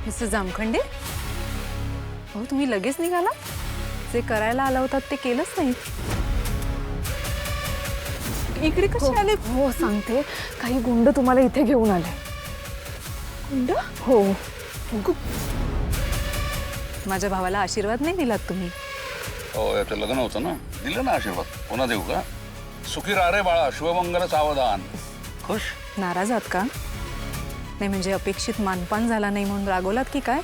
Mister जामखंडे, हो तुम्ही लगेच निघाला? जे करायला आला होतात ते केलंच नाही. इकडे कसे आले? हो सांगते, काही गुंड तुम्हाला इथे घेऊन आले. गुंड? हो. माझ्या भावाला आशीर्वाद नाही दिलात तुम्ही? हो, याचं लग्न होतं ना, दिलं ना आशीर्वाद. पुन्हा देऊ का? सुखी रा रे बाळा, शुभमंगल सावधान. खुश? नाराज आहात का? नाही म्हणजे अपेक्षित मानपान झाला नाही म्हणून रागवलात की काय?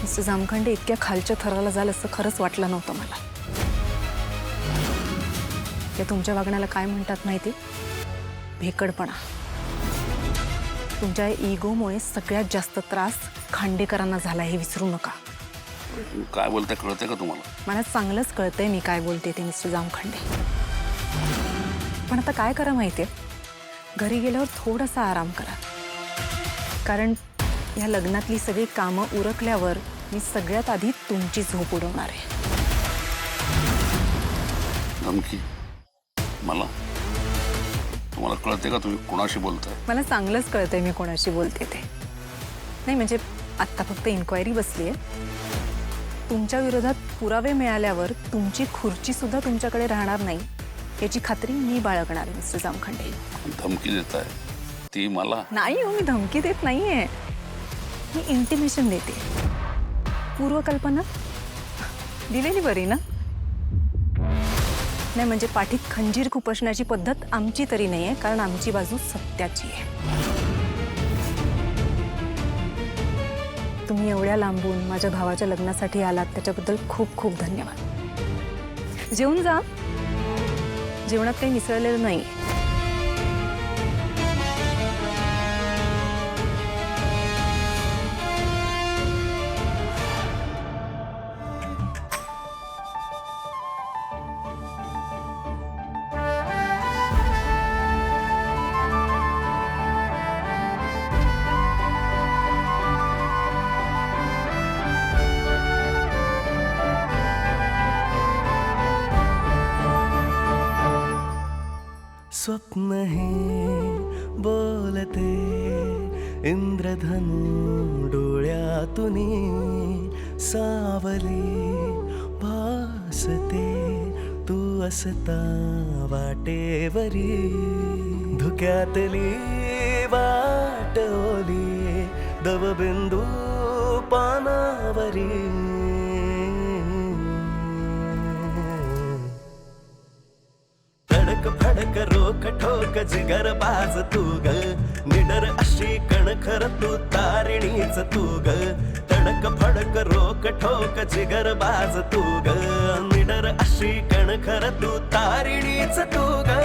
मिस्टर जामखंडे, इतक्या खालच्या थराला जाल असं खरंच वाटलं नव्हतं मला. ते तुमच्या वागण्याला काय म्हणतात माहिती? भेकडपणा. तुमच्या इगोमुळे सगळ्यात जास्त त्रास खांडेकरांना झाला हे विसरू नका. काय बोलते कळते का तुम्हाला? मला चांगलंच कळतंय मी काय बोलते ते मिस्टर जामखंडे. पण आता काय करा माहितीये, घरी गेल्यावर थोडासा आराम करा. कारण या लग्नातली सगळी कामं उरकल्यावर मी सगळ्यात आधी तुमची झोप उडवणार आहे. धमकी? मला? तुम्हाला कळते का तुम्ही कोणाशी बोलताय? मला चांगलंच कळतंय मी कोणाशी बोलते ते. नाही म्हणजे आत्ता फक्त इन्क्वायरी बसली आहे. तुमच्या विरोधात पुरावे मिळाल्यावर तुमची खुर्ची सुद्धा तुमच्याकडे राहणार नाही याची खात्री मी बाळगणार आहे मिस्टर जामखंडे. धमकी देत आहे ती मला? नाही हो, मी धमकी देत नाहीये, मी इंटिमेशन देते. पूर्वकल्पना दिलेली बरी ना? नाही म्हणजे पाठीत खंजीर खुपसण्याची पद्धत आमची तरी नाहीये, कारण आमची बाजू सत्याची आहे. तुम्ही एवढ्या लांबून माझ्या भावाच्या लग्नासाठी आलात त्याच्याबद्दल खूप खूप धन्यवाद. जेवून जा, जेवणात काही मिसळलेलं नाही. स्वप्न हे बोलते इंद्रधनु डोळ्यातून सावली भासते तू असता वाटेवरी धुक्यातली वाटोली दवबिंदू पानावरी फडक रोख ठोक जिगर बाज तू ग निडर अशी कणखर तू तारिणीच तू ग तडक फडक रोख ठोक जिगर बाज तू ग निडर अशी कणखर तू तारिणीच तू ग